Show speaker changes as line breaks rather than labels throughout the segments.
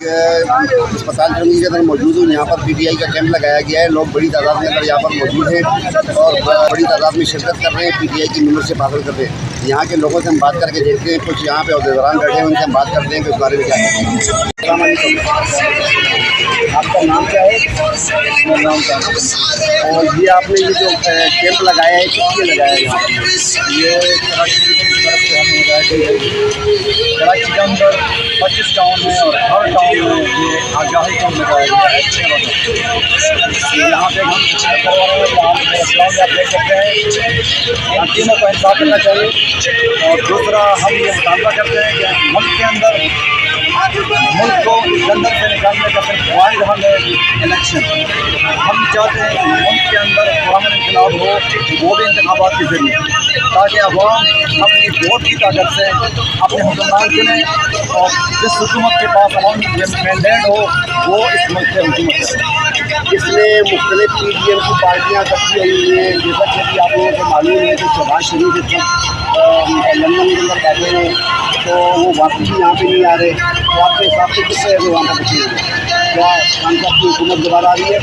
अस्पताल जंगी के अंदर मौजूद हूँ। यहाँ पर PTI का कैंप लगाया गया है। लोग बड़ी तादाद में अंदर यहाँ पर मौजूद हैं और बड़ी तादाद में शिरकत कर रहे हैं, PTI की मेंबरशिप हासिल कर रहे हैं। यहाँ के लोगों से हम बात करके देखते हैं, कुछ यहाँ पे अहदेदारान बैठे हैं, उनसे हम बात करते हैं कि उस बारे में क्या है। आपका नाम क्या है? मेरा नाम क्या है? और ये आपने ये जो कैंप लगाया है, किस लिए लगाया है?
ये कराची के अंदर 25 टाउन है और हर टाउन में ये आगाही कैंप लगाया गया है। यहाँ पे हम करवा रहे हैं, आप देख सकते हैं, इन तीनों को इंसाफ करना चाहिए। और दूसरा हम ये मुतालबा करते हैं कि मुल्क के अंदर मुल्क को जंगल से निकालने का सिर्फ वाहिद हल है इलेक्शन। हम चाहते हैं कि मुल्क के अंदर पुराना इनकलाब हो, वो भी इंतखाबात के जरिए, ताकि अवाम अपनी वोट की ताकत से अपने हुक्मरान चुनें और जिस हुकूमत के पास अवाम मैंडेट हो वो इस मुल्क से हुकूमत करे।
इसमें मुख्तलिफ PDM की पार्टियाँ इकट्ठी हुई हैं। जैसा कि अभी आप लोगों को मालूम है कि शहबाज शरीफ लंदन के अंदर बैठे हैं, तो वो वापस भी यहाँ पे नहीं आ रहे। तो आपके हिसाब से किस तरह से वहाँ पर बचे हुए? क्या खान साहब की हुकूमत दोबारा आ रही है?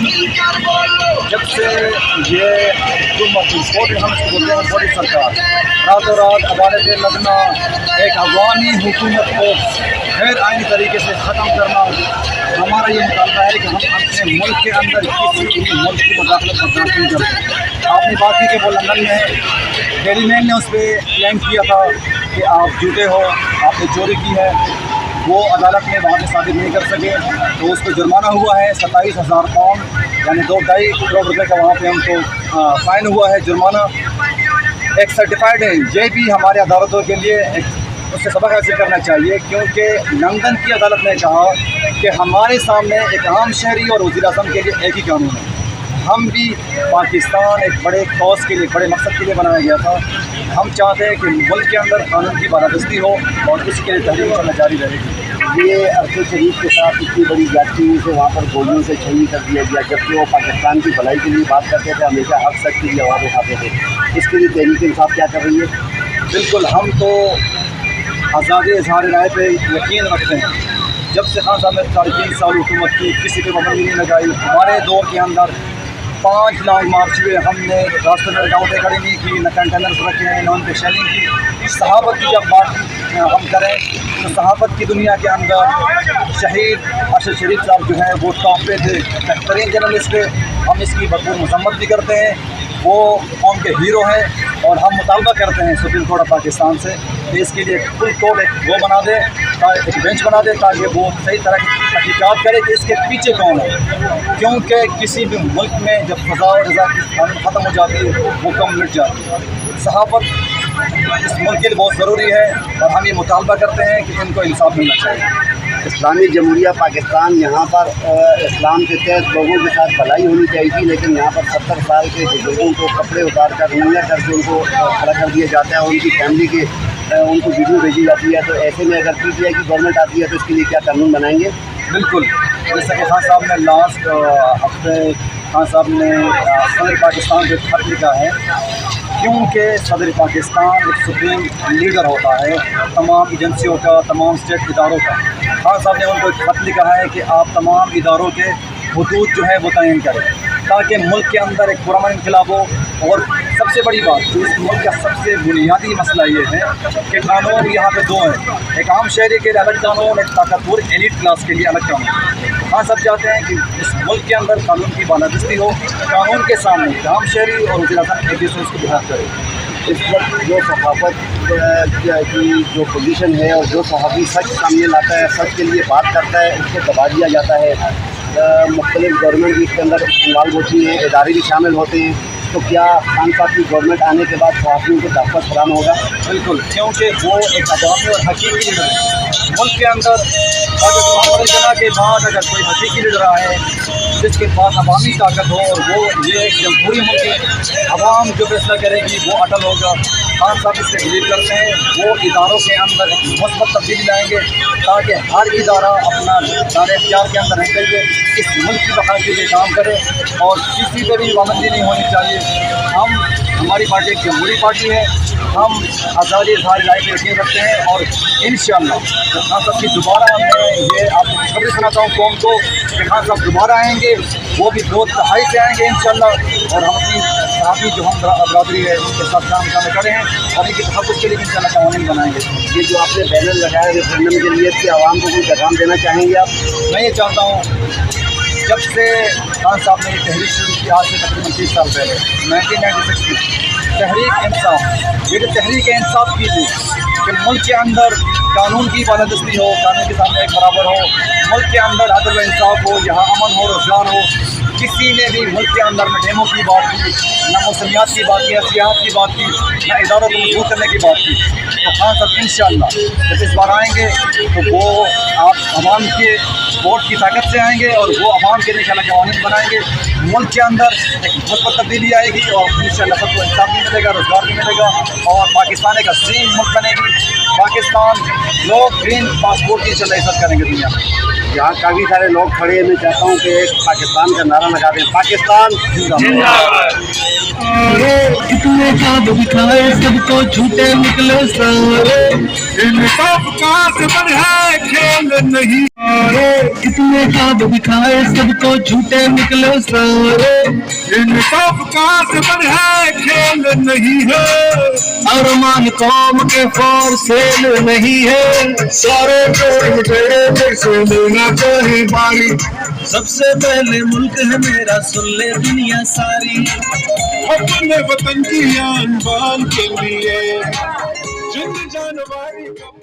जब से ये हुकूमत हम बोलते हैं बड़ी सरकार रातों रात अदालत लगना, एक अवामी हुकूमत को गैर आइनी तरीके से ख़त्म करना, हमारा ये मुतालबा है कि हम अपने मुल्क के अंदर किसी भी मुल्क की मुदाखलत बर्दाश्त नहीं करते। आपने बात की कि वो लंदन में है, डेली मेल ने उस पर क्लेम किया था कि आप झूठे हो, आपने चोरी की है। वो अदालत में वहाँ से साबित नहीं कर सके, तो उस पर जुर्माना हुआ है 27,000 पाउंड, यानी 2-2.5 करोड़ रुपये का वहाँ पे हमको फ़ाइन हुआ है, जुर्माना। एक सर्टिफाइड है, ये भी हमारे अदालतों के लिए उससे सबक हासिल करना चाहिए, क्योंकि लंदन की अदालत ने कहा कि हमारे सामने एक आम शहरी और वज़ीर-ए-आज़म के लिए एक ही कानून है। हम भी पाकिस्तान एक बड़े कॉज के लिए, बड़े मकसद के लिए बनाया गया था। हम चाहते हैं कि मुल्क के अंदर कानून की बालादस्ती हो और इसके लिए तहरीक चलना जारी रहेगी।
ये अरशद शरीफ के साथ इतनी बड़ी जाती से वहाँ पर गोलियों से शहीद कर दिया गया, जबकि वो पाकिस्तान की भलाई के लिए बात करते थे, हमेशा हक सच के लिए आवाज़ उठाते थे। इसके लिए तहरीक इंसाफ क्या कर रही है?
बिल्कुल, हम तो आज़ादी इज़हार राय पे यकीन रखते हैं। जब से खान साहब ने 3.5 साल हुकूमत की, किसी पे पाबंदी नहीं लगाई। हमारे दौर के अंदर 5 लॉन्ग मार्च हुए, हमने रास्ते में रुकावटें खड़ी नहीं की, न कंटेनर्स रखे हैं, न उन पर शेलिंग की। सहाबत की जब बात हम करें तो सहाबत की दुनिया के अंदर शहीद अरशद शरीफ साहब जो हैं वो टॉप पे थे, बेहतरीन जर्नलिस्ट थे। हम इसकी भरपूर मजम्मत भी करते हैं, वो कौम के हीरो हैं। और हम मुतालबा करते हैं सुप्रीम कोर्ट ऑफ पाकिस्तान से कि इसके लिए फुल कोर्ट एक वो बना दे, एक बेंच बना दे, ताकि वो सही तरह की तहकीकात करे कि इसके पीछे कौन है। क्योंकि किसी भी मुल्क में जब फ़ज़ा और रज़ा की कानून ख़त्म हो जाती है, वो कम मिट जाती है। सहाफ़त इस मुल्क के लिए बहुत ज़रूरी है और हम ये मुतालबा करते हैं कि इनको इंसाफ मिलना चाहिए।
इस्लामी जमहूरिया पाकिस्तान, यहाँ पर इस्लाम के तहत लोगों के साथ भलाई होनी चाहिए थी, लेकिन यहाँ पर 70 साल के बुजुर्गों को कपड़े उतार कर नंगा करके उनको खड़ा कर दिया जाता है, उनकी फैमिली के उनको वीडियो भेजी जाती है। तो ऐसे में अगर PTI की गवर्नमेंट आती है तो इसके लिए क्या कानून बनाएंगे?
बिल्कुल, जैसा कि खान साहब ने लास्ट हफ्ते खान साहब ने सदर पाकिस्तान को खत लिखा है, क्योंकि सदर पाकिस्तान एक सुप्रीम लीडर होता है तमाम एजेंसियों का, तमाम स्टेट इदारों का। खान साहब ने उनको एक खत लिखा है कि आप तमाम इदारों के हुदूद जो है वो तयन करें, ताकि मुल्क के अंदर एक पुरअमन इनकलाब हो। और सबसे बड़ी बात जो इस मुल्क का सबसे बुनियादी मसला ये है कि कानून यहाँ पे 2 हैं, एक आम शहरी के लिए अलग कानून, एक ताकतवर एलिट क्लास के लिए अलग कानून। हाँ, सब चाहते हैं कि इस मुल्क के अंदर कानून की बालादस्ती हो, कानून के सामने आम शहरी और वज़ीर-ए-आज़म एक दूसरे को बिहार करें।
इस वक्त जो सहाफ़त की जो पोजीशन है और जो सहाफ़ी सच सामने लाता है, सच के लिए बात करता है, उसको दबा दिया जाता है। मुख्तलिफ गवर्नमेंट भी इसके अंदर इन्वॉल्व होती हैं, इदारे भी शामिल होते हैं। तो क्या खान साहब की गवर्नमेंट आने के बाद सहाफ़ियों को तहफ़्फ़ुज़ फराहम होगा?
बिल्कुल, क्योंकि वो एक अवामी और हकीकी लीडर है मुल्क के अंदर। अगर के बाद अगर कोई हकीकी लीडर आए जिसके पास अवामी ताकत हो और वो ये एक जमहूरी मुल्क है, अवाम जो फैसला करेगी वो अटल होगा। خان صاحب اس سے بلیو کرتے ہیں وہ اداروں کے اندر ایک مثبت تبدیلی لائیں گے تاکہ ہر ادارہ اپنا دائرۂ اختیار کے اندر رہ کر کے اس ملک کی بقا کے لیے کام کرے اور کسی پہ بھی پابندی نہیں ہونی چاہیے. ہماری پارٹی ایک جمہوری پارٹی ہے, ہم آزادی اظہار رائے پہ یقین رکھتے ہیں اور انشاءاللہ جب خان صاحب کی دوبارہ میں یہ آپ کو خبر سناتا ہوں قوم کو کہ خان صاحب دوبارہ آئیں گے, وہ بھی 2 دہائی سے آئیں گے انشاءاللہ, اور ہم اپنی صحافی جو ہم برادری ہے ان کے ساتھ کام کرے ہیں اور ان کی تحفظ کے لیے انشاءاللہ قوانین بنائیں گے.
یہ جو آپ نے بینر لگایا ریفرینڈم کے لیے, اس کے عوام کو کوئی پیغام دینا چاہیں گے آپ؟
میں یہ چاہتا ہوں جب سے خان صاحب نے یہ تحریک شروع کی آج سے تقریباً 30 سال پہلے 1996 میں تحریک انصاف, یہ جو تحریک انصاف کی تھی کہ ملک کے اندر قانون کی بالادستی ہو, قانون کے سامنے ایک برابر ہو, ملک کے اندر عدل و انصاف ہو, یہاں امن ہو, روزگار ہو. کسی نے بھی ملک کے اندر نہ ڈیموں کی بات کی, نہ موسمیات کی بات کی, نہ سیاحت کی بات کی, نہ اداروں کو مضبوط کرنے کی بات کی. تو خان صاحب انشاءاللہ جب اس بار آئیں گے تو وہ آپ عوام کے ووٹ کی طاقت سے آئیں گے اور وہ عوام کے لیے انشاءاللہ قوانین بنائیں گے. ملک کے اندر ایک مثبت تبدیلی آئے گی اور انشاءاللہ سب کو انصاف بھی ملے گا, روزگار بھی ملے گا اور پاکستان ایک عظیم ملک بنے گی. پاکستان لوگ گرین پاسپورٹ کی انشاءاللہ عزت کریں گے دنیا میں.
یہاں کافی سارے لوگ کھڑے ہیں, میں چاہتا ہوں کہ ایک پاکستان کا نعرہ لگا دیں, پاکستان
زندہ باد.
کتنے خواب دکھائے سب کو جھوٹے نکلے سارے, انصاف کا سبب ہے کھیل نہیں. کتنے خواب دکھائے سب کو جھوٹے نکلے سارے, انصاف کا سبب ہے کھیل نہیں ہے. ارمان قوم کے فور سیل نہیں ہے, سارے پیڑ تیرے جیسے لینا چاہے باری. سب سے پہلے ملک ہے میرا, سن لے دنیا ساری. اپنے وطن کی آن بان کے لیے جن جانواری کا